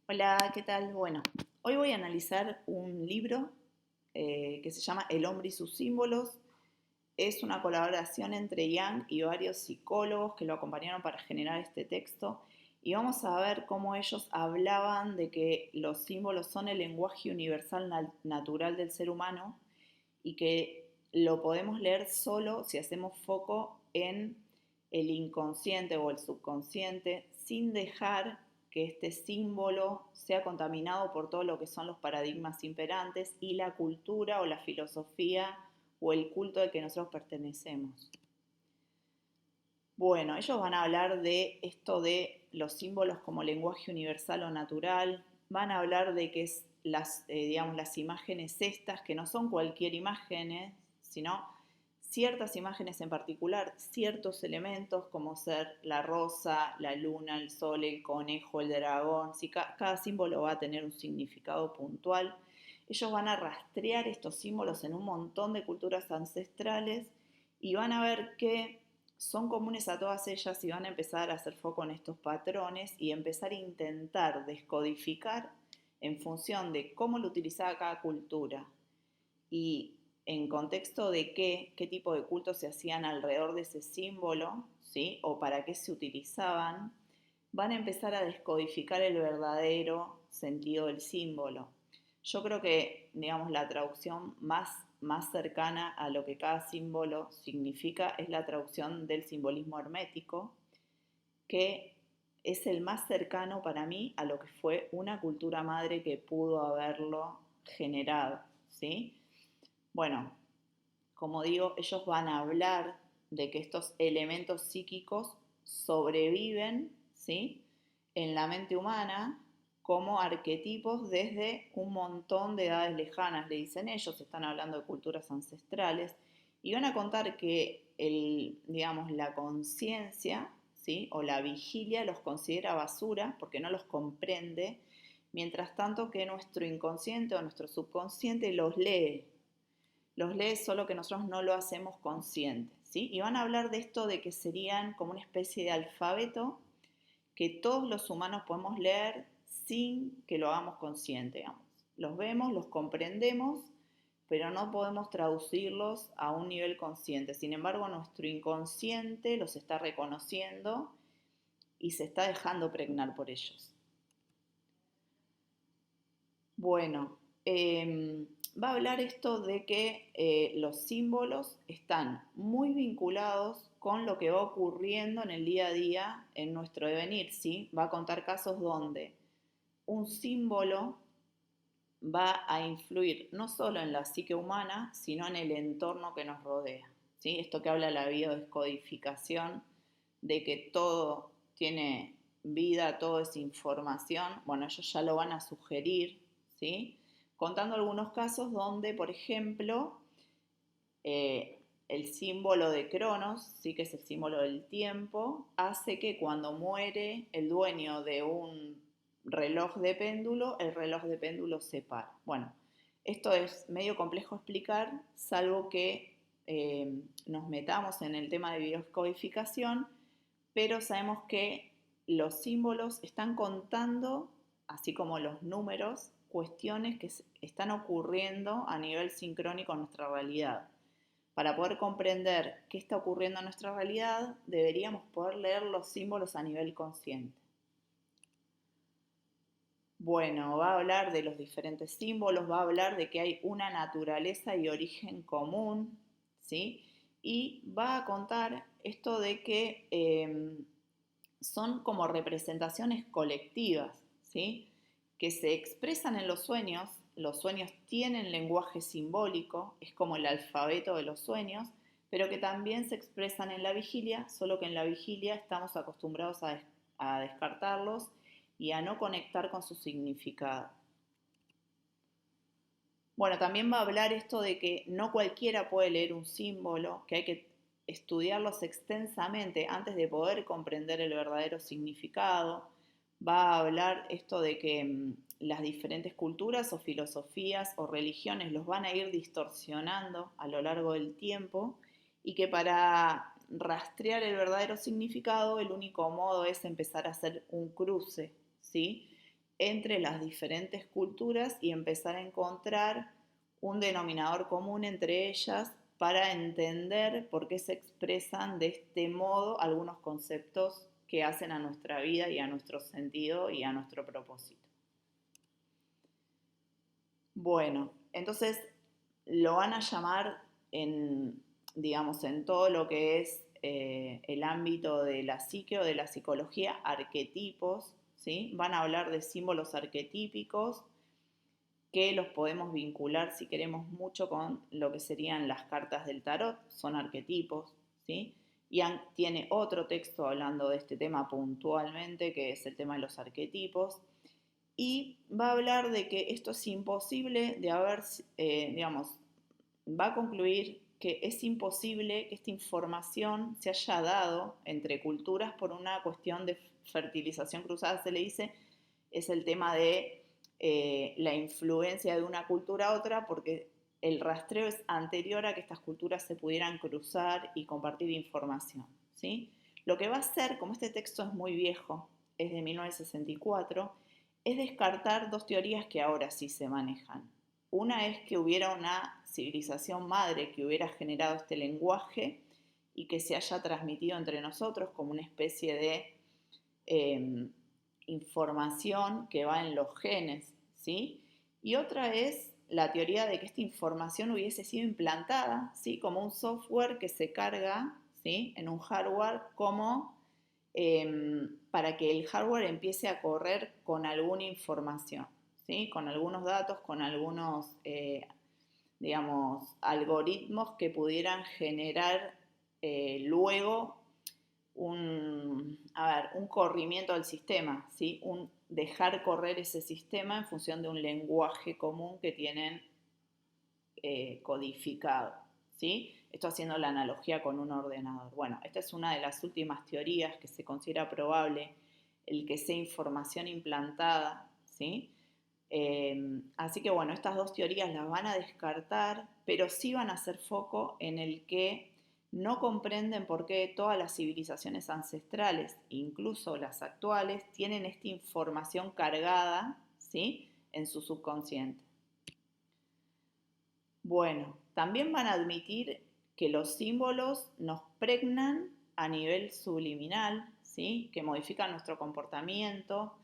Hola, ¿qué tal? Bueno, hoy voy a analizar un libro que se llama El hombre y sus símbolos. Es una colaboración entre Young y varios psicólogos que lo acompañaron para generar este texto y vamos a ver cómo ellos hablaban de que los símbolos son el lenguaje universal natural del ser humano y que lo podemos leer solo si hacemos foco en el inconsciente o el subconsciente sin dejar que este símbolo sea contaminado por todo lo que son los paradigmas imperantes y la cultura o la filosofía o el culto al que nosotros pertenecemos. Bueno, ellos van a hablar de esto de los símbolos como lenguaje universal o natural, van a hablar de que es digamos, las imágenes estas, que no son cualquier imagen, sino ciertas imágenes en particular, ciertos elementos como ser la rosa, la luna, el sol, el conejo, el dragón, si cada símbolo va a tener un significado puntual. Ellos van a rastrear estos símbolos en un montón de culturas ancestrales y van a ver que son comunes a todas ellas y van a empezar a hacer foco en estos patrones y empezar a intentar descodificar en función de cómo lo utilizaba cada cultura y en contexto de qué tipo de cultos se hacían alrededor de ese símbolo, ¿sí? O para qué se utilizaban, van a empezar a descodificar el verdadero sentido del símbolo. Yo creo que, digamos, la traducción más cercana a lo que cada símbolo significa es la traducción del simbolismo hermético, que es el más cercano para mí a lo que fue una cultura madre que pudo haberlo generado, ¿sí? Bueno, como digo, ellos van a hablar de que estos elementos psíquicos sobreviven, ¿sí?, en la mente humana como arquetipos desde un montón de edades lejanas, le dicen ellos, están hablando de culturas ancestrales, y van a contar que digamos, la conciencia, ¿sí?, o la vigilia los considera basura porque no los comprende, mientras tanto que nuestro inconsciente o nuestro subconsciente los lee, solo que nosotros no lo hacemos consciente, ¿sí? Y van a hablar de esto de que serían como una especie de alfabeto que todos los humanos podemos leer sin que lo hagamos consciente, digamos. Los vemos, los comprendemos, pero no podemos traducirlos a un nivel consciente. Sin embargo, nuestro inconsciente los está reconociendo y se está dejando pregnar por ellos. Bueno, va a hablar esto de que los símbolos están muy vinculados con lo que va ocurriendo en el día a día en nuestro devenir, ¿sí? Va a contar casos donde un símbolo va a influir no solo en la psique humana, sino en el entorno que nos rodea, ¿sí? Esto que habla la biodescodificación, de que todo tiene vida, todo es información, bueno, ellos ya lo van a sugerir, ¿sí? Contando algunos casos donde, por ejemplo, el símbolo de Cronos, ¿sí?, que es el símbolo del tiempo, hace que cuando muere el dueño de un reloj de péndulo, el reloj de péndulo se para. Bueno, esto es medio complejo explicar, salvo que nos metamos en el tema de biodescodificación, pero sabemos que los símbolos están contando, así como los números, cuestiones que están ocurriendo a nivel sincrónico en nuestra realidad. Para poder comprender qué está ocurriendo en nuestra realidad, deberíamos poder leer los símbolos a nivel consciente. Bueno, va a hablar de los diferentes símbolos, va a hablar de que hay una naturaleza y origen común, ¿sí? Y va a contar esto de que son como representaciones colectivas, ¿sí?, que se expresan en los sueños tienen lenguaje simbólico, es como el alfabeto de los sueños, pero que también se expresan en la vigilia, solo que en la vigilia estamos acostumbrados a descartarlos y a no conectar con su significado. Bueno, también va a hablar esto de que no cualquiera puede leer un símbolo, que hay que estudiarlos extensamente antes de poder comprender el verdadero significado. Va a hablar esto de que las diferentes culturas o filosofías o religiones los van a ir distorsionando a lo largo del tiempo y que para rastrear el verdadero significado el único modo es empezar a hacer un cruce, ¿sí?, entre las diferentes culturas y empezar a encontrar un denominador común entre ellas para entender por qué se expresan de este modo algunos conceptos que hacen a nuestra vida y a nuestro sentido y a nuestro propósito. Bueno, entonces lo van a llamar digamos, en todo lo que es el ámbito de la psique o de la psicología, arquetipos, ¿sí? Van a hablar de símbolos arquetípicos que los podemos vincular, si queremos, mucho con lo que serían las cartas del tarot, son arquetipos, ¿sí? Yang tiene otro texto hablando de este tema puntualmente, que es el tema de los arquetipos, y va a hablar de que esto es imposible de haber, digamos, va a concluir que es imposible que esta información se haya dado entre culturas por una cuestión de fertilización cruzada, se le dice, es el tema de la influencia de una cultura a otra, porque el rastreo es anterior a que estas culturas se pudieran cruzar y compartir información, ¿sí? Lo que va a hacer, como este texto es muy viejo, es de 1964, es descartar dos teorías que ahora sí se manejan. Una es que hubiera una civilización madre que hubiera generado este lenguaje y que se haya transmitido entre nosotros como una especie de información que va en los genes, ¿sí? Y otra es la teoría de que esta información hubiese sido implantada, ¿sí? Como un software que se carga, ¿sí? En un hardware como para que el hardware empiece a correr con alguna información, ¿sí? Con algunos datos, con algunos, digamos, algoritmos que pudieran generar luego un corrimiento del sistema, ¿sí? Un dejar correr ese sistema en función de un lenguaje común que tienen codificado, ¿sí? Esto haciendo la analogía con un ordenador. Bueno, esta es una de las últimas teorías que se considera probable el que sea información implantada, ¿sí? Así que bueno, estas dos teorías las van a descartar, pero sí van a hacer foco en el que no comprenden por qué todas las civilizaciones ancestrales, incluso las actuales, tienen esta información cargada, ¿sí? En su subconsciente. Bueno, también van a admitir que los símbolos nos pregnan a nivel subliminal, ¿sí? Que modifican nuestro comportamiento,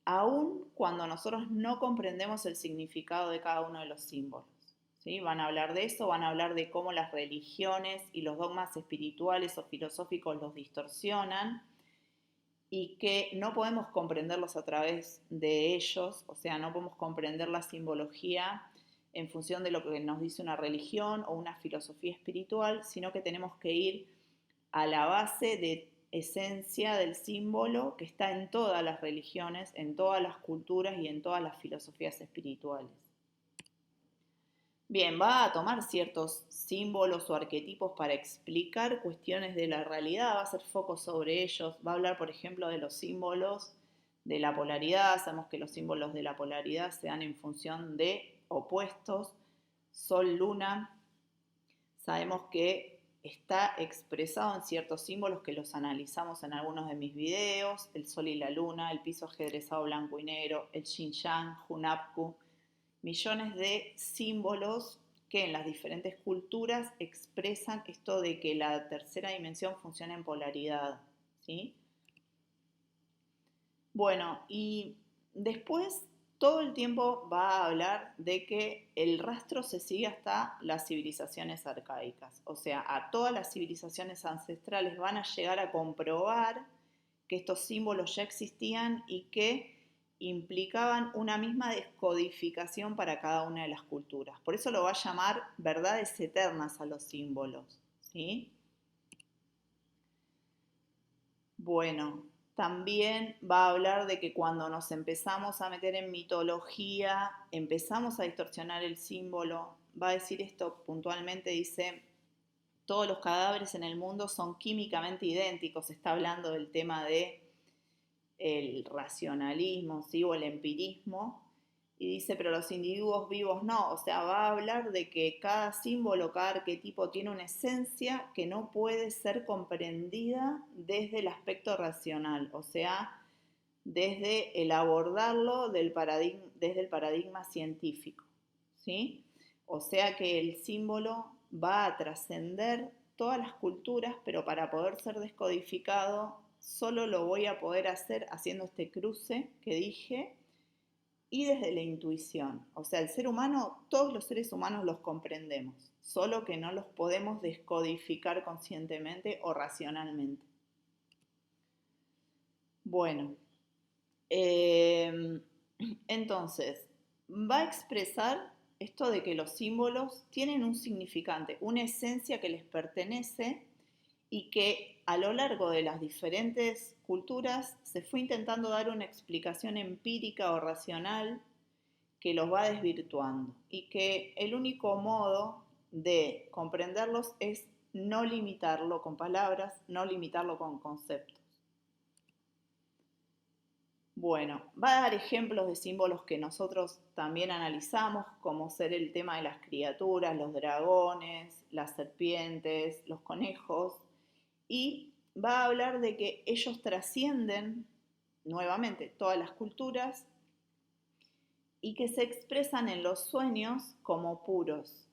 aun cuando nosotros no comprendemos el significado de cada uno de los símbolos. ¿Sí? Van a hablar de eso, van a hablar de cómo las religiones y los dogmas espirituales o filosóficos los distorsionan y que no podemos comprenderlos a través de ellos, o sea, no podemos comprender la simbología en función de lo que nos dice una religión o una filosofía espiritual, sino que tenemos que ir a la base de esencia del símbolo que está en todas las religiones, en todas las culturas y en todas las filosofías espirituales. Bien, va a tomar ciertos símbolos o arquetipos para explicar cuestiones de la realidad, va a hacer foco sobre ellos, va a hablar, por ejemplo, de los símbolos de la polaridad. Sabemos que los símbolos de la polaridad se dan en función de opuestos, Sol, Luna. Sabemos que está expresado en ciertos símbolos que los analizamos en algunos de mis videos, el Sol y la Luna, el piso ajedrezado blanco y negro, el Xinjiang, Hunapku, millones de símbolos que en las diferentes culturas expresan esto de que la tercera dimensión funciona en polaridad, ¿sí? Bueno, y después todo el tiempo va a hablar de que el rastro se sigue hasta las civilizaciones arcaicas. O sea, a todas las civilizaciones ancestrales van a llegar a comprobar que estos símbolos ya existían y que implicaban una misma descodificación para cada una de las culturas. Por eso lo va a llamar verdades eternas a los símbolos, ¿sí? Bueno, también va a hablar de que cuando nos empezamos a meter en mitología, empezamos a distorsionar el símbolo. Va a decir esto puntualmente, dice, todos los cadáveres en el mundo son químicamente idénticos. Está hablando del tema de el racionalismo, ¿sí? O el empirismo, y dice, pero los individuos vivos no, o sea, va a hablar de que cada símbolo, cada arquetipo tiene una esencia que no puede ser comprendida desde el aspecto racional, o sea, desde el abordarlo desde el paradigma científico, ¿sí? O sea que el símbolo va a trascender todas las culturas, pero para poder ser descodificado solo lo voy a poder hacer haciendo este cruce que dije y desde la intuición. O sea, el ser humano, todos los seres humanos los comprendemos, solo que no los podemos descodificar conscientemente o racionalmente. Bueno, eh, entonces, va a expresar esto de que los símbolos tienen un significante, una esencia que les pertenece y que a lo largo de las diferentes culturas se fue intentando dar una explicación empírica o racional que los va desvirtuando y que el único modo de comprenderlos es no limitarlo con palabras, no limitarlo con conceptos. Bueno, va a dar ejemplos de símbolos que nosotros también analizamos, como ser el tema de las criaturas, los dragones, las serpientes, los conejos, y va a hablar de que ellos trascienden nuevamente todas las culturas y que se expresan en los sueños como puros,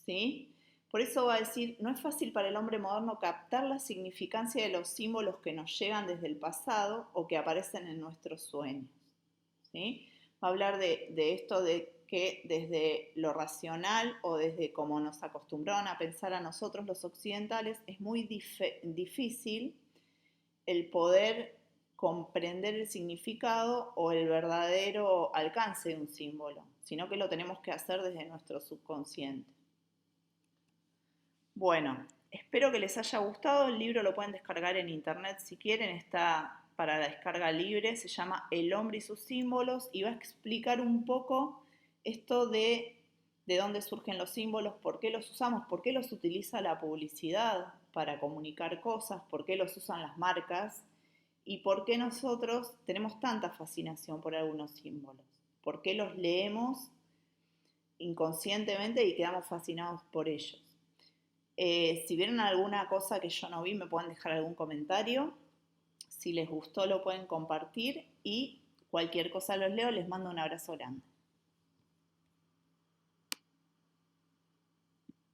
¿sí? Por eso va a decir, no es fácil para el hombre moderno captar la significancia de los símbolos que nos llegan desde el pasado o que aparecen en nuestros sueños, ¿sí? Va a hablar de esto de que desde lo racional o desde como nos acostumbraron a pensar a nosotros los occidentales, es muy difícil el poder comprender el significado o el verdadero alcance de un símbolo, sino que lo tenemos que hacer desde nuestro subconsciente. Bueno, espero que les haya gustado. El libro lo pueden descargar en internet si quieren, está para la descarga libre, se llama El hombre y sus símbolos y va a explicar un poco esto de dónde surgen los símbolos, por qué los usamos, por qué los utiliza la publicidad para comunicar cosas, por qué los usan las marcas y por qué nosotros tenemos tanta fascinación por algunos símbolos, por qué los leemos inconscientemente y quedamos fascinados por ellos. Si vieron alguna cosa que yo no vi, me pueden dejar algún comentario. Si les gustó, lo pueden compartir y cualquier cosa los leo. Les mando un abrazo grande.